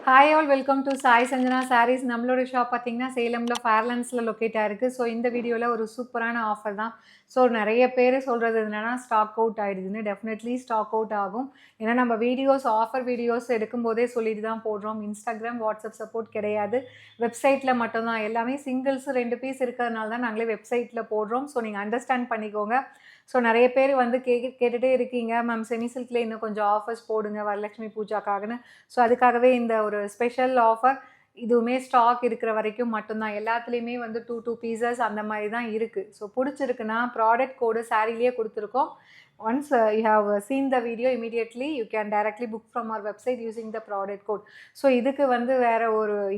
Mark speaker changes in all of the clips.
Speaker 1: Hi all welcome to Sai Sanjana sarees. நம்மளோட shop பார்த்தீங்கன்னா சேலமில் ஃபேர்லன்ஸில் locate ஆகிருக்கு. ஸோ இந்த வீடியோவில் ஒரு சூப்பரான ஆஃபர் தான். ஸோ நிறைய பேர் சொல்கிறது என்னென்னா ஸ்டாக் அவுட் ஆகிடுதுன்னு. டெஃபினெட்லி ஸ்டாக் அவுட் ஆகும். ஏன்னா நம்ம வீடியோஸ் ஆஃபர் வீடியோஸ் எடுக்கும்போதே சொல்லிட்டு தான் போடுறோம். இன்ஸ்டாகிராம் வாட்ஸ்அப் சப்போர்ட் கிடையாது, வெப்சைட்டில் மட்டும்தான். எல்லாமே சிங்கிள்ஸ் 2 பீஸ் இருக்கிறதுனால தான் நாங்களே வெப்சைட்டில் போடுறோம். ஸோ நீங்கள் அண்டர்ஸ்டாண்ட் பண்ணிக்கோங்க. ஸோ நிறைய பேர் வந்து கேட்டுகிட்டே இருக்கீங்க, மேம் செமி சில்க்ல இன்னும் கொஞ்சம் ஆஃபர்ஸ் போடுங்க வரலட்சுமி பூஜாக்காகன்னு. ஸோ அதுக்காகவே இந்த ஒரு ஸ்பெஷல் ஆஃபர். இதுவுமே ஸ்டாக் இருக்கிற வரைக்கும் மட்டும்தான். எல்லாத்துலேயுமே வந்து 2 பீசஸ் அந்த மாதிரி தான் இருக்குது. ஸோ பிடிச்சிருக்குன்னா ப்ராடக்ட் கோடு சாரிலேயே கொடுத்துருக்கோம். Once you have seen the video, immediately you can directly book from our website using the product code. So இதுக்கு வந்து வேறு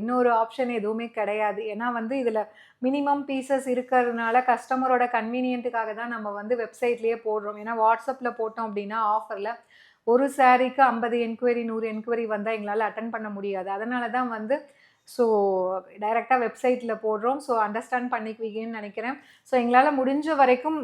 Speaker 1: இன்னொரு ஆப்ஷன் எதுவுமே கிடையாது. ஏன்னா வந்து இதில் மினிமம் பீசஸ் இருக்கிறதுனால கஸ்டமரோட கன்வீனியன்ட்டுக்காக தான் நம்ம வந்து வெப்சைட்லேயே போடுறோம். ஏன்னா வாட்ஸ்அப்பில் போட்டோம் அப்படின்னா ஆஃபரில் ஒரு சாரீக்கு 50 என்கொயரி 100 என்கொயரி வந்தால் எங்களால் அட்டன் பண்ண முடியாது. அதனால தான் வந்து ஸோ டைரெக்டாக வெப்சைட்டில் போடுறோம். ஸோ அண்டர்ஸ்டாண்ட் பண்ணிக்குவீங்கன்னு நினைக்கிறேன். ஸோ எங்களால் முடிஞ்ச வரைக்கும்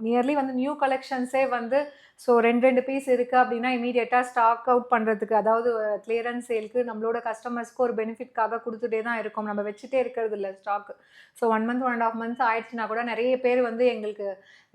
Speaker 1: நியர்லி வந்து நியூ கலெக்ஷன்ஸே வந்து ஸோ 2 பீஸ் இருக்குது அப்படின்னா இமீடியட்டாக ஸ்டாக் அவுட் பண்ணுறதுக்கு, அதாவது கிளியரன்ஸ் சேலுக்கு நம்மளோட கஸ்டமர்ஸ்க்கு ஒரு பெனிஃபிட்காக கொடுத்துட்டே தான் இருக்கோம். நம்ம வச்சுட்டே இருக்கிறது இல்லை ஸ்டாக்கு. ஸோ 1 மந்த் 1.5 மந்த்ஸ் ஆயிடுச்சுன்னா கூட நிறைய பேர் வந்து எங்களுக்கு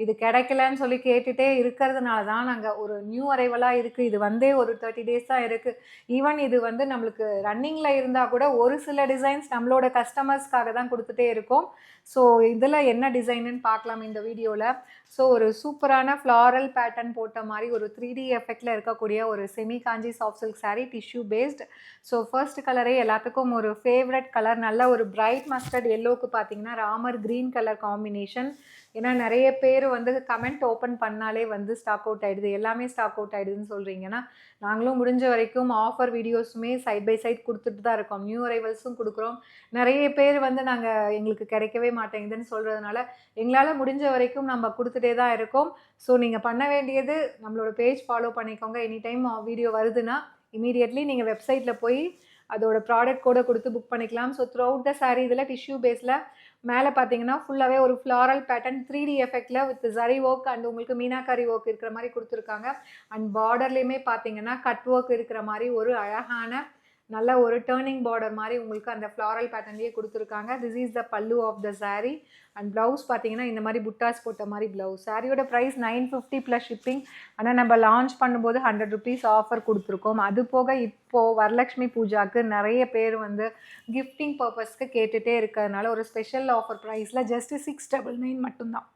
Speaker 1: இது கிடைக்கலன்னு சொல்லி கேட்டுகிட்டே இருக்கிறதுனால தான் நாங்கள் ஒரு நியூ அரைவலாக இருக்குது, இது வந்தே ஒரு 30 டேஸ் தான் இருக்குது, ஈவன் இது வந்து நம்மளுக்கு ரன்னிங்கில் இருந்தால் கூட ஒரு சில டிசைன்ஸ் நம்மளோட கஸ்டமர்ஸ்க்காக தான் கொடுத்துட்டே இருக்கோம். ஸோ இதில் என்ன டிசைனுன்னு பார்க்கலாம் இந்த வீடியோவில். ஸோ ஒரு சூப்பரான ஃப்ளாரல் பேட்டர்ன் போட்ட மாதிரி ஒரு 3D எஃபெக்டில் இருக்கக்கூடிய ஒரு semi Kanchi soft silk sari, tissue based. So first கலரே எல்லாத்துக்கும் ஒரு ஃபேவரட் கலர். நல்ல ஒரு பிரைட் மஸ்டர்ட் எல்லோவுக்கு பார்த்தீங்கன்னா ராமர் க்ரீன் கலர் காம்பினேஷன். ஏன்னா நிறைய பேர் வந்து கமெண்ட் ஓப்பன் பண்ணாலே வந்து ஸ்டாக் அவுட் ஆகிடுது, எல்லாமே ஸ்டாக் அவுட் ஆகிடுதுன்னு சொல்கிறீங்கன்னா, நாங்களும் முடிஞ்ச வரைக்கும் ஆஃபர் வீடியோஸுமே சைட் பை சைட் கொடுத்துட்டு தான் இருக்கோம். நியூ அரைவல்ஸும் கொடுக்குறோம். நிறைய பேர் வந்து நாங்கள் எங்களுக்கு கிடைக்கவே மாட்டேங்குதுன்னு சொல்கிறதுனால எங்களால் முடிஞ்ச வரைக்கும் நம்ம கொடுத்துட்டே தான் இருக்கோம். ஸோ நீங்கள் பண்ண வேண்டியது நம்மளோட பேஜ் ஃபாலோ பண்ணிக்கோங்க. எனி டைம் வீடியோ வருதுன்னா இமீடியட்லி நீங்கள் வெப்சைட்டில் போய் அதோட ப்ராடக்ட் கோடை கொடுத்து புக் பண்ணிக்கலாம். ஸோ த்ரூ அவுட் த சாரீ இதில் டிஷ்யூ பேஸில் மேலே பார்த்தீங்கன்னா ஃபுல்லாகவே ஒரு ஃப்ளாரல் பேட்டர்ன் 3D எஃபெக்டில் வித் ஜரி ஒர்க் அண்ட் உங்களுக்கு மீனாக்காரி ஒர்க் இருக்கிற மாதிரி கொடுத்துருக்காங்க. அண்ட் பார்டர்லேயுமே பார்த்தீங்கன்னா கட் ஒர்க் இருக்கிற மாதிரி ஒரு அழகான நல்ல ஒரு டேர்னிங் பார்டர் மாதிரி உங்களுக்கு அந்த ஃப்ளாரல் பேட்டர்ன்லேயே கொடுத்துருக்காங்க. This is the pallu of the saree. And blouse பார்த்தீங்கன்னா இந்த மாதிரி புட்டாஸ் போட்ட மாதிரி ப்ளவுஸ். சாரியோட ப்ரைஸ் 950 ப்ளஸ் ஷிப்பிங். ஆனால் நம்ம லான்ச் பண்ணும்போது 100 ருபீஸ் ஆஃபர் கொடுத்துருக்கோம். அது போக இப்போது வரலட்சுமி பூஜாவுக்கு நிறைய பேர் வந்து கிஃப்டிங் பர்பஸ்க்கு கேட்டுகிட்டே இருக்கிறதுனால ஒரு ஸ்பெஷல் ஆஃபர் ப்ரைஸில் ஜஸ்ட் 699 மட்டும்தான்.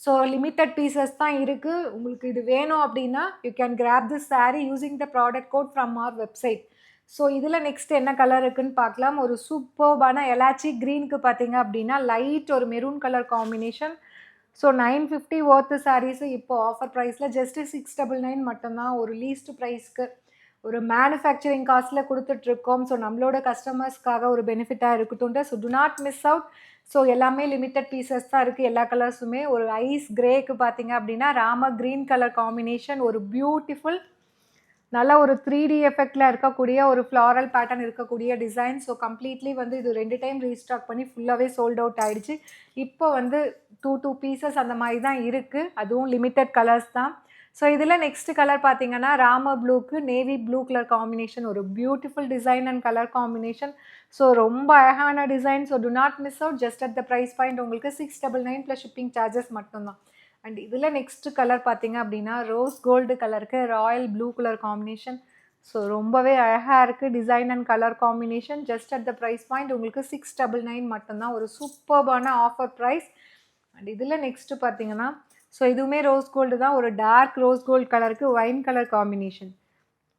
Speaker 1: ஸோ லிமிட்டட் பீசஸ் தான் இருக்குது. உங்களுக்கு இது வேணும் அப்படின்னா you can grab this saree using the product code from our website. So இதில் நெக்ஸ்ட் என்ன கலர் இருக்குன்னு பார்க்கலாம். ஒரு சூப்பர்பான எலாச்சி க்ரீனுக்கு பார்த்தீங்க அப்படின்னா லைட் ஒரு maroon colour combination. So 950 worth sarees இப்போது ஆஃபர் ப்ரைஸில் ஜஸ்ட்டு 699 மட்டும்தான். ஒரு லீஸ்ட் ப்ரைஸ்க்கு ஒரு மேனுஃபேக்சரிங் காஸ்ட்டில் கொடுத்துட்ருக்கோம். ஸோ நம்மளோட கஸ்டமர்ஸ்க்காக ஒரு பெனிஃபிட்டாக இருக்கட்டும். So do not miss out. So எல்லாமே லிமிட்டட் பீசஸ் தான் இருக்குது, எல்லா கலர்ஸுமே. ஒரு ஐஸ் கிரேக்கு பார்த்தீங்க அப்படின்னா ராம க்ரீன் கலர் காம்பினேஷன், ஒரு பியூட்டிஃபுல் நல்ல ஒரு 3D எஃபெக்டில் இருக்கக்கூடிய ஒரு ஃப்ளாரல் பேட்டர்ன் இருக்கக்கூடிய டிசைன். ஸோ கம்ப்ளீட்லி வந்து இது 2 டைம் ரீஸ்டாக் பண்ணி ஃபுல்லாகவே சோல்ட் அவுட் ஆகிடுச்சு. இப்போ வந்து 2 பீசஸ் அந்த மாதிரி தான் இருக்குது, அதுவும் லிமிட்டட் கலர்ஸ் தான். ஸோ இதில் நெக்ஸ்ட் கலர் பார்த்தீங்கன்னா ராம ப்ளூக்கு நேவி ப்ளூ கலர் காம்பினேஷன், ஒரு beautiful design and colour combination. So ரொம்ப அழகான design. So do not miss out. Just at the price point உங்களுக்கு 699 ப்ளஸ் ஷிப்பிங் சார்ஜஸ் மட்டும்தான். அண்ட் இதில் நெக்ஸ்ட்டு கலர் பார்த்தீங்க அப்படின்னா ரோஸ் கோல்டு கலருக்கு royal blue colour combination. So ரொம்பவே அழகாக இருக்குது design and colour combination. Just at the price point உங்களுக்கு 699 மட்டும்தான். ஒரு சூப்பர்பான ஆஃபர் ப்ரைஸ். அண்ட் இதில் நெக்ஸ்ட்டு பார்த்தீங்கன்னா ஸோ இதுவுமே ரோஸ் கோல்டு தான், ஒரு டார்க் ரோஸ் கோல்டு கலருக்கு wine colour combination.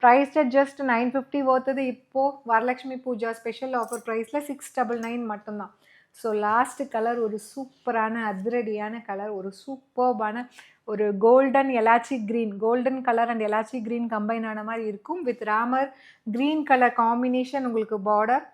Speaker 1: Price just 950 ஒர்த்தது. இப்போது வரலட்சுமி பூஜா ஸ்பெஷல் ஆஃபர் ப்ரைஸில் 699 மட்டும்தான். ஸோ லாஸ்ட் கலர் ஒரு சூப்பரான அதிரடியான கலர், ஒரு சூப்பர்பான ஒரு golden elaichi green. Golden colour and elaichi green combine ஆன மாதிரி இருக்கும் with Ramar green colour combination. உங்களுக்கு பார்டர்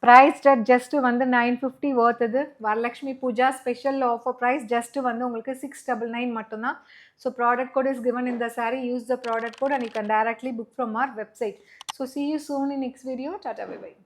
Speaker 1: ப்ரைஸ் ஜஸ்ட்டு வந்து 950 ஒர்த்தது. Varalakshmi Puja special offer price just வந்து உங்களுக்கு 699 மட்டும்தான். So product code is given in the saree. Use the product code and you can directly book from our website. So see you soon in next video. Tata, bye bye.